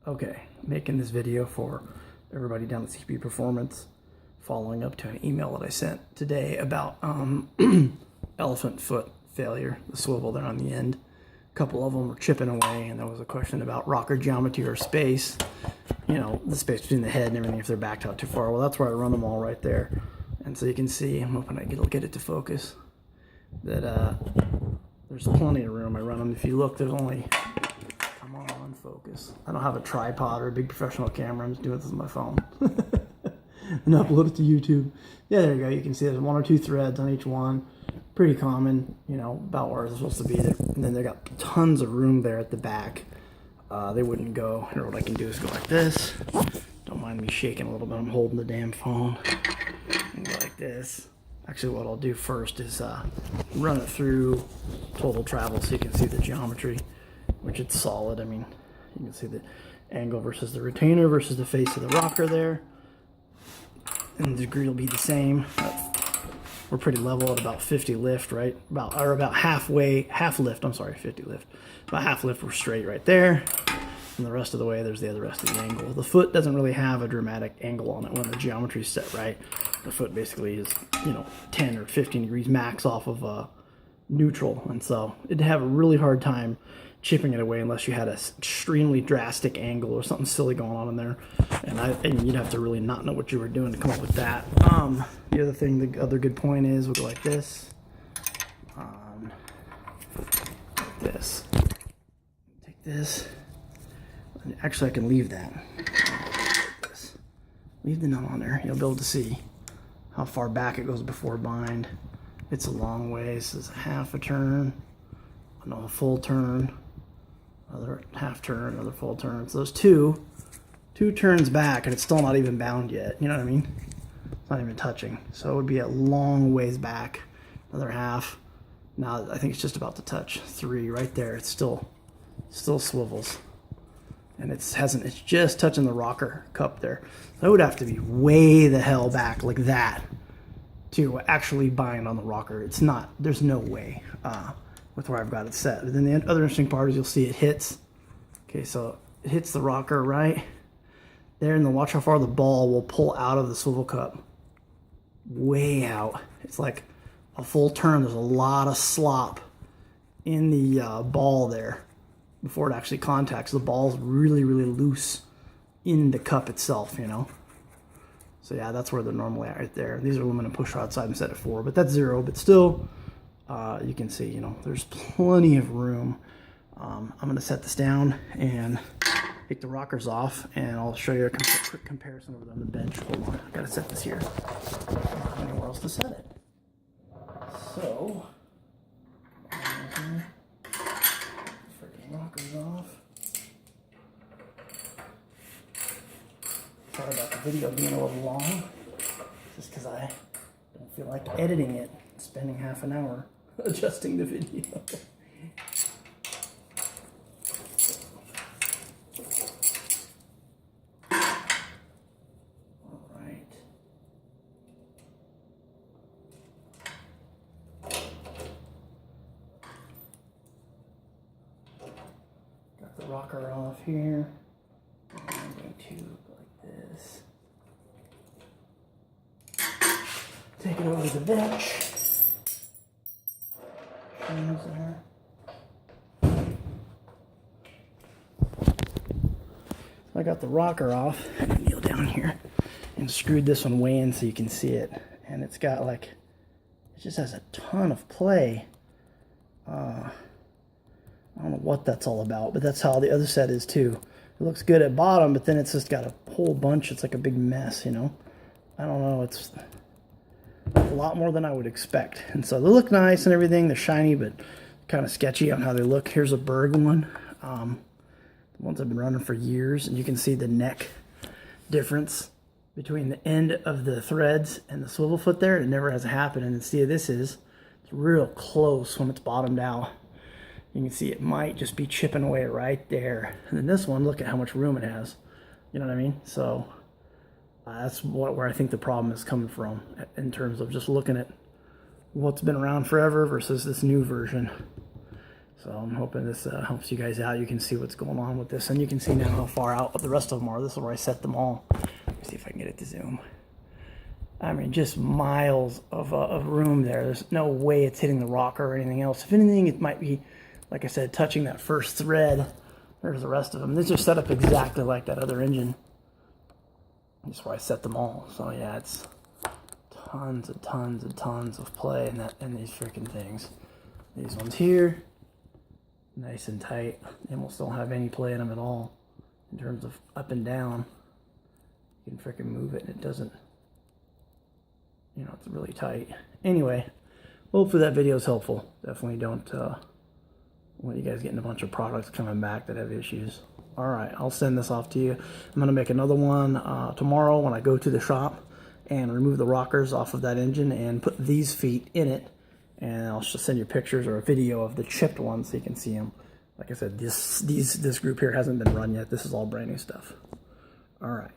Okay, making this video for everybody down at CP Performance, following up to an email that I sent today about elephant foot failure, the swivel there on the end. A couple of them were chipping away, and there was a question about rocker geometry or space, you know, the space between the head and everything if they're backed out too far. Well, that's where I run them all right there. And so you can see, I'm hoping I'll get it to focus, that there's plenty of room. I run them, if you look, there's only, come on, focus. I don't have a tripod or a big professional camera. I'm just doing this with my phone. And upload it to YouTube. Yeah, there you go. You can see there's one or two threads on each one. Pretty common, you know, about where it's supposed to be. And then they got tons of room there at the back. They wouldn't go. Here, what I can do is go like this. Don't mind me shaking a little bit. I'm holding the damn phone. And go like this. Actually, what I'll do first is run it through total travel so you can see the geometry, which it's solid. I mean, you can see the angle versus the retainer versus the face of the rocker there. And the degree will be the same. We're pretty level at about 50 lift, right? About halfway, half lift, I'm sorry, 50 lift. About half lift, we're straight right there. And the rest of the way, there's the rest of the angle. The foot doesn't really have a dramatic angle on it when the geometry's set right. The foot basically is, you know, 10 or 15 degrees max off of neutral. And so it'd have a really hard time chipping it away unless you had an extremely drastic angle or something silly going on in there. And you'd have to really not know what you were doing to come up with that. The other thing, the other good point is, we'll go like this. Like this. Take this. Actually, I can leave that. Like this. Leave the nut on there. You'll be able to see how far back it goes before bind. It's a long way. This is half a turn, a full turn, another half turn, another full turn. So those two turns back, and it's still not even bound yet. You know what I mean? It's not even touching. So it would be a long ways back. Another half. Now I think it's just about to touch. 3 right there. It's still swivels. And it's just touching the rocker cup there. So it would have to be way the hell back like that to actually bind on the rocker. It's not, there's no way with where I've got it set. But then the other interesting part is you'll see it hits. Okay, so it hits the rocker right there, and then watch how far the ball will pull out of the swivel cup. Way out. It's like a full turn. There's a lot of slop in the ball there before it actually contacts. The ball's really, really loose in the cup itself, you know. So yeah, that's where they're normally at right there. These are aluminum push rod side and set at 4, but that's 0. But still, you can see, you know, there's plenty of room. I'm going to set this down and take the rockers off, and I'll show you a quick comparison over there on the bench. Hold on, I got to set this here. I don't have anywhere else to set it. So, rockers off. Sorry about the video being a little long, just because I don't feel like editing it, spending half an hour adjusting the video. Alright. Got the rocker off here. I'm going to go like this. Take it over to the bench. Shoes there. So I got the rocker off. I'm gonna kneel down here and screwed this one way in so you can see it. And it's got like, it just has a ton of play. I don't know what that's all about, but that's how the other set is too. It looks good at bottom, but then it's just got a whole bunch. It's like a big mess, you know. I don't know. It's a lot more than I would expect. And so they look nice and everything. They're shiny, but kind of sketchy on how they look. Here's a Berg one. The ones I've been running for years, and you can see the neck difference between the end of the threads and the swivel foot there. It never has happened. And see, this is, it's real close when it's bottomed out. You can see it might just be chipping away right there. And then this one, look at how much room it has. You know what I mean? So that's where I think the problem is coming from in terms of just looking at what's been around forever versus this new version. So I'm hoping this helps you guys out. You can see what's going on with this, and you can see now how far out the rest of them are. This is where I set them all. Let me see if I can get it to zoom. I mean, just miles of room there. There's no way it's hitting the rocker or anything else. If anything, it might be, like I said, touching that first thread. There's the rest of them. These are set up exactly like that other engine. That's why I set them all. So yeah, it's tons and tons and tons of play in these freaking things. These ones here, nice and tight. They almost don't have any play in them at all in terms of up and down. You can freaking move it and it doesn't, you know, it's really tight. Anyway, hopefully that video is helpful. Definitely don't want you guys getting a bunch of products coming back that have issues. All right, I'll send this off to you. I'm gonna make another one tomorrow when I go to the shop and remove the rockers off of that engine and put these feet in it. And I'll just send you pictures or a video of the chipped ones so you can see them. Like I said, this group here hasn't been run yet. This is all brand new stuff. All right.